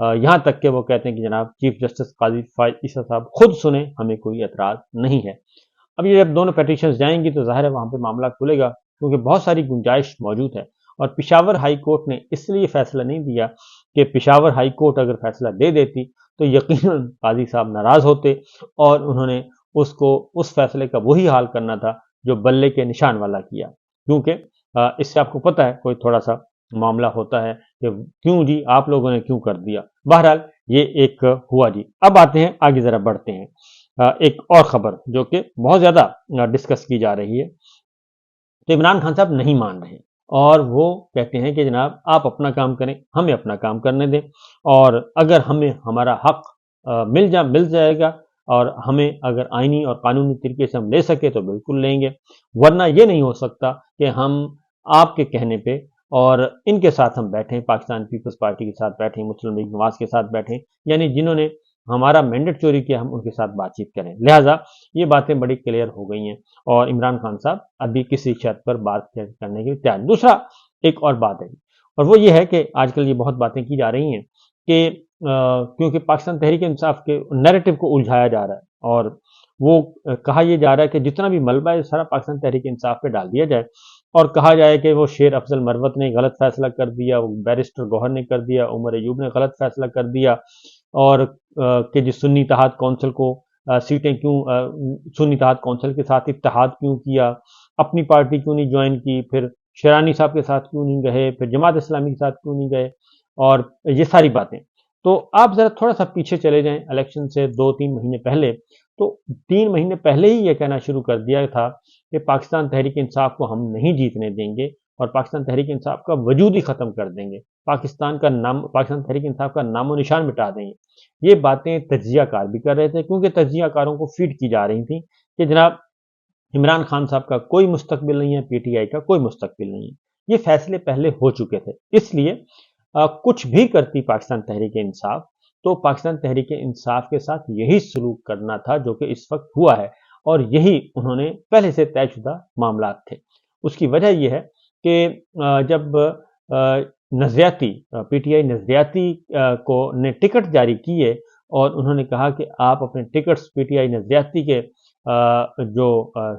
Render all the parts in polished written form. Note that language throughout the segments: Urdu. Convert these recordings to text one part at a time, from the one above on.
یہاں تک کہ وہ کہتے ہیں کہ جناب چیف جسٹس قاضی فائز عیسیٰ صاحب خود سنیں، ہمیں کوئی اعتراض نہیں ہے۔ اب یہ جب دونوں پیٹیشنز جائیں گی تو ظاہر ہے وہاں پہ معاملہ کھلے گا، کیونکہ بہت ساری گنجائش موجود ہے، اور پشاور ہائی کورٹ نے اس لیے فیصلہ نہیں دیا کہ پشاور ہائی کورٹ اگر فیصلہ دے دیتی تو یقیناً قاضی صاحب ناراض ہوتے، اور انہوں نے اس فیصلے کا وہی حال کرنا تھا جو بلے کے نشان والا کیا، کیونکہ اس سے آپ کو پتہ ہے کوئی تھوڑا سا معاملہ ہوتا ہے کہ کیوں جی آپ لوگوں نے کیوں کر دیا۔ بہرحال یہ ایک ہوا جی۔ اب آتے ہیں آگے، ذرا بڑھتے ہیں ایک اور خبر جو کہ بہت زیادہ ڈسکس کی جا رہی ہے۔ تو عمران خان صاحب نہیں مان رہے، اور وہ کہتے ہیں کہ جناب آپ اپنا کام کریں، ہمیں اپنا کام کرنے دیں، اور اگر ہمیں ہمارا حق مل جائے گا، اور ہمیں اگر آئینی اور قانونی طریقے سے ہم لے سکے تو بالکل لیں گے، ورنہ یہ نہیں ہو سکتا کہ ہم آپ کے کہنے پہ اور ان کے ساتھ ہم بیٹھیں، پاکستان پیپلز پارٹی کے ساتھ بیٹھیں، مسلم لیگ نواز کے ساتھ بیٹھیں، یعنی جنہوں نے ہمارا مینڈیٹ چوری کیا ہم ان کے ساتھ بات چیت کریں۔ لہٰذا یہ باتیں بڑی کلیئر ہو گئی ہیں، اور عمران خان صاحب ابھی کسی شرط پر بات کرنے کے لیے تیار۔ دوسرا ایک اور بات ہے، اور وہ یہ ہے کہ آج کل یہ بہت باتیں کی جا رہی ہیں کہ کیونکہ پاکستان تحریک انصاف کے نیریٹو کو الجھایا جا رہا ہے، اور وہ کہا یہ جا رہا ہے کہ جتنا بھی ملبہ ہے سارا پاکستان تحریک انصاف پہ ڈال دیا جائے، اور کہا جائے کہ وہ شیر افضل مروت نے غلط فیصلہ کر دیا، وہ بیرسٹر گوہر نے کر دیا، عمر ایوب نے غلط فیصلہ کر دیا، اور کہ جس سنی اتحاد کونسل کو سیٹیں کیوں سنی اتحاد کونسل کے ساتھ اتحاد کیوں کیا، اپنی پارٹی کیوں نہیں جوائن کی، پھر شیرانی صاحب کے ساتھ کیوں نہیں گئے، پھر جماعت اسلامی کے ساتھ کیوں نہیں گئے، اور یہ ساری باتیں۔ تو آپ ذرا تھوڑا سا پیچھے چلے جائیں الیکشن سے 2-3 مہینے پہلے، تو 3 مہینے پہلے ہی یہ کہنا شروع کر دیا تھا کہ پاکستان تحریک انصاف کو ہم نہیں جیتنے دیں گے، اور پاکستان تحریک انصاف کا وجود ہی ختم کر دیں گے، پاکستان تحریک انصاف کا نام و نشان مٹا دیں گے۔ یہ باتیں تجزیہ کار بھی کر رہے تھے، کیونکہ تجزیہ کاروں کو فیڈ کی جا رہی تھیں کہ جناب عمران خان صاحب کا کوئی مستقبل نہیں ہے، پی ٹی آئی کا کوئی مستقبل نہیں ہے۔ یہ فیصلے پہلے ہو چکے تھے، اس لیے کچھ بھی کرتی پاکستان تحریک انصاف تو پاکستان تحریک انصاف کے ساتھ یہی سلوک کرنا تھا جو کہ اس وقت ہوا ہے، اور یہی انہوں نے پہلے سے طے شدہ معاملات تھے۔ اس کی وجہ یہ ہے کہ جب نظریاتی پی ٹی آئی نظریاتی کو نے ٹکٹ جاری کیے، اور انہوں نے کہا کہ آپ اپنے ٹکٹس پی ٹی آئی نظریاتی کے جو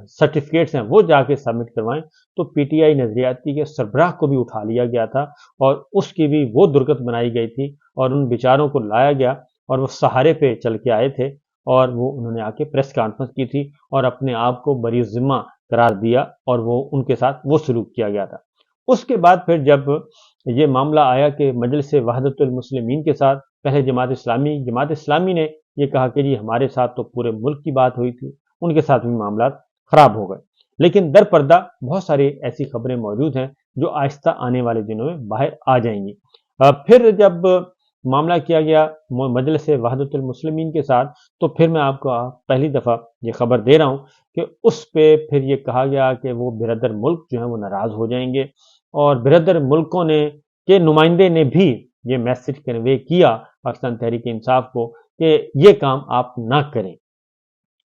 سرٹیفکیٹس ہیں وہ جا کے سبمٹ کروائیں، تو پی ٹی آئی نظریاتی کے سربراہ کو بھی اٹھا لیا گیا تھا، اور اس کی بھی وہ درگت بنائی گئی تھی، اور ان بیچاروں کو لایا گیا، اور وہ سہارے پہ چل کے آئے تھے، اور وہ انہوں نے آ کے پریس کانفرنس کی تھی اور اپنے آپ کو بری ذمہ قرار دیا، اور وہ ان کے ساتھ وہ سلوک کیا گیا تھا۔ اس کے بعد پھر جب یہ معاملہ آیا کہ مجلس وحدت المسلمین کے ساتھ پہلے جماعت اسلامی نے یہ کہا کہ جی ہمارے ساتھ تو پورے ملک کی بات ہوئی تھی، ان کے ساتھ بھی معاملات خراب ہو گئے، لیکن در پردہ بہت ساری ایسی خبریں موجود ہیں جو آہستہ آنے والے دنوں میں باہر آ جائیں گی۔ پھر جب معاملہ کیا گیا مجلس وحدت المسلمین کے ساتھ، تو پھر میں آپ کو پہلی دفعہ یہ خبر دے رہا ہوں کہ اس پہ پھر یہ کہا گیا کہ وہ برادر ملک جو ہیں وہ ناراض ہو جائیں گے، اور برادر ملکوں کے نمائندے نے بھی یہ میسج کنوے کیا پاکستان تحریک انصاف کو کہ یہ کام آپ نہ کریں،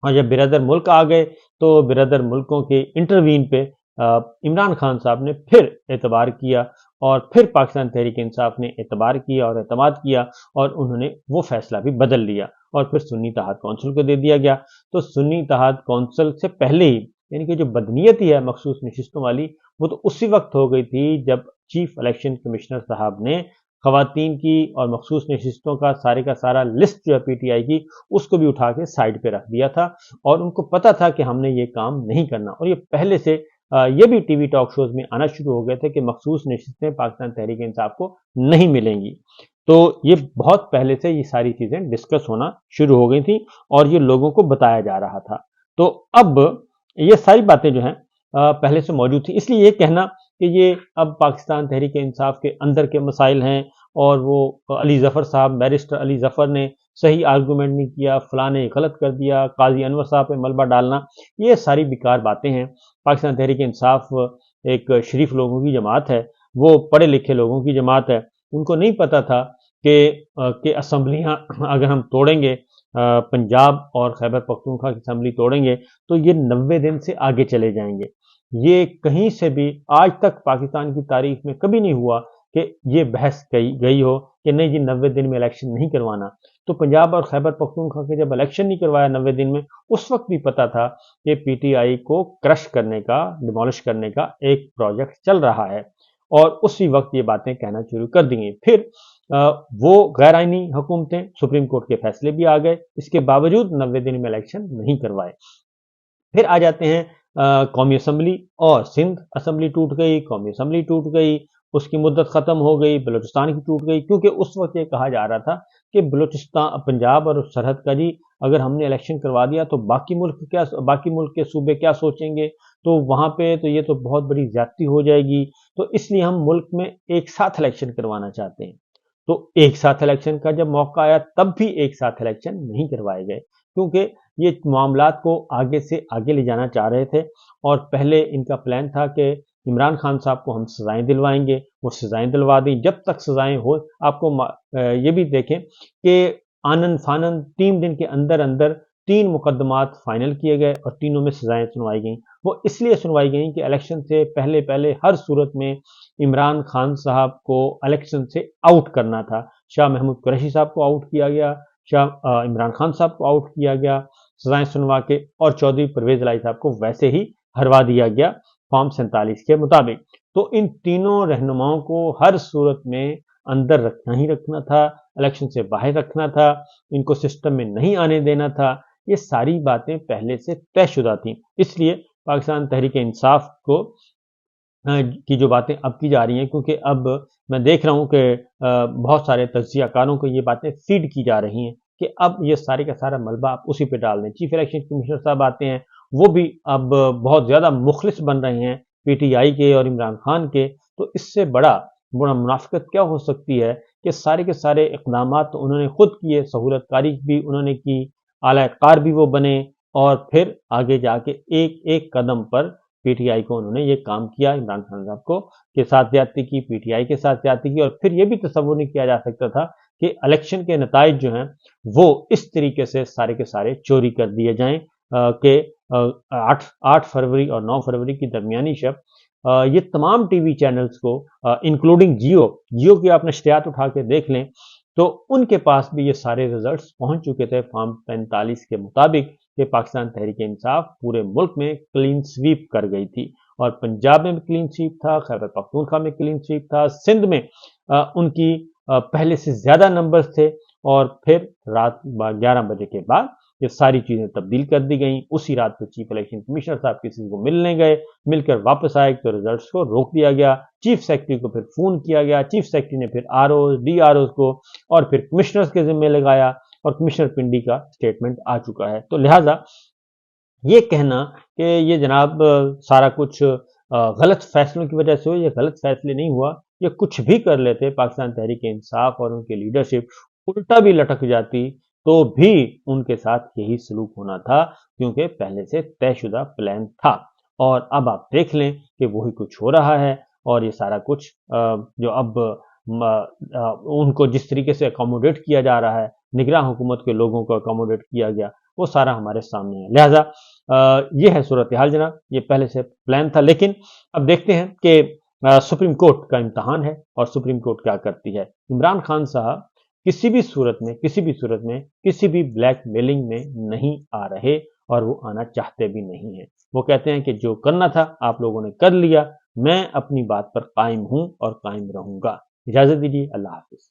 اور جب برادر ملک آ گئے تو برادر ملکوں کے انٹروین پہ عمران خان صاحب نے پھر اعتبار کیا، اور پھر پاکستان تحریک انصاف نے اعتبار کیا اور اعتماد کیا، اور انہوں نے وہ فیصلہ بھی بدل لیا، اور پھر سنی اتحاد کونسل کو دے دیا گیا۔ تو سنی اتحاد کونسل سے پہلے ہی، یعنی کہ جو بدنیتی ہے مخصوص نشستوں والی، وہ تو اسی وقت ہو گئی تھی جب چیف الیکشن کمشنر صاحب نے خواتین کی اور مخصوص نشستوں کا سارا لسٹ جو ہے پی ٹی آئی کی، اس کو بھی اٹھا کے سائڈ پہ رکھ دیا تھا، اور ان کو پتا تھا کہ ہم نے یہ کام نہیں کرنا، اور یہ پہلے سے یہ بھی ٹی وی ٹاک شوز میں آنا شروع ہو گئے تھے کہ مخصوص نشستیں پاکستان تحریک انصاف کو نہیں ملیں گی۔ تو یہ بہت پہلے سے یہ ساری چیزیں ڈسکس ہونا شروع ہو گئی تھیں، اور یہ لوگوں کو بتایا جا رہا تھا۔ تو اب یہ ساری باتیں جو ہیں پہلے سے موجود تھیں، اس لیے یہ کہنا کہ یہ اب پاکستان تحریک انصاف کے اندر کے مسائل ہیں، اور وہ علی ظفر صاحب، بیرسٹر علی ظفر نے صحیح آرگومنٹ نہیں کیا، فلاں نے غلط کر دیا، قاضی انور صاحب پہ ملبہ ڈالنا، یہ ساری بیکار باتیں ہیں۔ پاکستان تحریک انصاف ایک شریف لوگوں کی جماعت ہے، وہ پڑھے لکھے لوگوں کی جماعت ہے، ان کو نہیں پتا تھا کہ اسمبلیاں اگر ہم توڑیں گے، پنجاب اور خیبر پختونخوا کی اسمبلی توڑیں گے تو یہ 90 دن سے آگے چلے جائیں گے۔ یہ کہیں سے بھی آج تک پاکستان کی تاریخ میں کبھی نہیں ہوا کہ یہ بحث گئی ہو کہ نہیں جی 90 دن میں الیکشن نہیں کروانا، تو پنجاب اور خیبر پختونخوا کے جب الیکشن نہیں کروایا 90 دن میں، اس وقت بھی پتا تھا کہ پی ٹی آئی کو کرش کرنے کا، ڈیمولش کرنے کا ایک پروجیکٹ چل رہا ہے، اور اسی وقت یہ باتیں کہنا شروع کر دی گئی۔ پھر وہ غیر آئینی حکومتیں، سپریم کورٹ کے فیصلے بھی آ گئے، اس کے باوجود 90 دن میں الیکشن نہیں کروائے۔ پھر آ جاتے ہیں قومی اسمبلی، اور سندھ اسمبلی ٹوٹ گئی، قومی اسمبلی ٹوٹ گئی، اس کی مدت ختم ہو گئی، بلوچستان کی ٹوٹ گئی، کیونکہ اس وقت یہ کہا جا رہا تھا کہ بلوچستان، پنجاب اور سرحد کا جی اگر ہم نے الیکشن کروا دیا تو باقی ملک کے صوبے کیا سوچیں گے، تو وہاں پہ تو یہ تو بہت بڑی زیادتی ہو جائے گی، تو اس لیے ہم ملک میں ایک ساتھ الیکشن کروانا چاہتے ہیں۔ تو ایک ساتھ الیکشن کا جب موقع آیا تب بھی ایک ساتھ الیکشن نہیں کروائے گئے، کیونکہ یہ معاملات کو آگے سے آگے لے جانا چاہ رہے تھے، اور پہلے ان کا پلان تھا کہ عمران خان صاحب کو ہم سزائیں دلوائیں گے، وہ سزائیں دلوا دیں، جب تک سزائیں ہو۔ آپ کو یہ بھی دیکھیں کہ آنن فانن 3 دن کے اندر اندر 3 مقدمات فائنل کیے گئے اور تینوں میں سزائیں سنوائی گئیں۔ وہ اس لیے سنوائی گئیں کہ الیکشن سے پہلے ہر صورت میں عمران خان صاحب کو الیکشن سے آؤٹ کرنا تھا۔ شاہ محمود قریشی صاحب کو آؤٹ کیا گیا، عمران خان صاحب کو آؤٹ کیا گیا سزائیں سنوا کے، اور چودھری پرویز الہی صاحب کو ویسے ہی ہروا دیا گیا فارم 47 کے مطابق۔ تو ان تینوں رہنماؤں کو ہر صورت میں اندر رکھنا ہی رکھنا تھا، الیکشن سے باہر رکھنا تھا، ان کو سسٹم میں نہیں آنے دینا تھا۔ یہ ساری باتیں پہلے سے طے شدہ تھیں، اس لیے پاکستان تحریک انصاف کی جو باتیں اب کی جا رہی ہیں، کیونکہ اب میں دیکھ رہا ہوں کہ بہت سارے تجزیہ کاروں کو یہ باتیں فیڈ کی جا رہی ہیں کہ اب یہ سارے کا سارا ملبہ آپ اسی پہ ڈال دیں۔ چیف الیکشن کمشنر صاحب آتے ہیں، وہ بھی اب بہت زیادہ مخلص بن رہے ہیں پی ٹی آئی کے اور عمران خان کے، تو اس سے بڑا منافقت کیا ہو سکتی ہے کہ سارے کے سارے اقدامات تو انہوں نے خود کیے، سہولت کاری بھی انہوں نے کی، اعلی کار بھی وہ بنے، اور پھر آگے جا کے ایک ایک قدم پر پی ٹی آئی کو انہوں نے یہ کام کیا، عمران خان صاحب کو کے ساتھ زیادتی کی، پی ٹی آئی کے ساتھ زیادتی کی، اور پھر یہ بھی تصور نہیں کیا جا سکتا تھا کہ الیکشن کے نتائج جو ہیں وہ اس طریقے سے سارے کے سارے چوری کر دیے جائیں کہ 8 فروری اور 9 فروری کی درمیانی شب یہ تمام ٹی وی چینلز کو انکلوڈنگ جیو کی آپ نشریات اٹھا کے دیکھ لیں تو ان کے پاس بھی یہ سارے ریزلٹس پہنچ چکے تھے فارم 45 کے مطابق کہ پاکستان تحریک انصاف پورے ملک میں کلین سویپ کر گئی تھی، اور پنجاب میں بھی کلین سویپ تھا، خیبر پختونخوا میں کلین سویپ تھا، سندھ میں ان کی پہلے سے زیادہ نمبرز تھے، اور پھر رات 11 بجے کے بعد یہ ساری چیزیں تبدیل کر دی گئیں۔ اسی رات کو چیف الیکشن کمشنر صاحب کسی کو ملنے گئے، مل کر واپس آئے تو ریزلٹس کو روک دیا گیا، چیف سیکرٹری کو پھر فون کیا گیا، چیف سیکرٹری نے پھر R Os D R Os کو اور پھر کمشنرز کے ذمہ لگایا، اور کمشنر پنڈی کا سٹیٹمنٹ آ چکا ہے۔ تو لہٰذا یہ کہنا کہ یہ جناب سارا کچھ غلط فیصلوں کی وجہ سے ہو، یہ غلط فیصلے نہیں ہوا، یہ کچھ بھی کر لیتے پاکستان تحریک انصاف اور ان کے لیڈرشپ الٹا بھی لٹک جاتی تو بھی ان کے ساتھ یہی سلوک ہونا تھا، کیونکہ پہلے سے طے شدہ پلان تھا۔ اور اب آپ دیکھ لیں کہ وہی کچھ ہو رہا ہے، اور یہ سارا کچھ جو اب ان کو جس طریقے سے اکاموڈیٹ کیا جا رہا ہے، نگراں حکومت کے لوگوں کو اکاموڈیٹ کیا گیا، وہ سارا ہمارے سامنے ہے۔ لہٰذا یہ ہے صورتحال جناب، یہ پہلے سے پلان تھا، لیکن اب دیکھتے ہیں کہ سپریم کورٹ کا امتحان ہے اور سپریم کورٹ کیا کرتی ہے۔ عمران خان صاحب کسی بھی صورت میں کسی بھی بلیک میلنگ میں نہیں آ رہے، اور وہ آنا چاہتے بھی نہیں ہیں۔ وہ کہتے ہیں کہ جو کرنا تھا آپ لوگوں نے کر لیا، میں اپنی بات پر قائم ہوں اور قائم رہوں گا۔ اجازت دیجیے، اللہ حافظ۔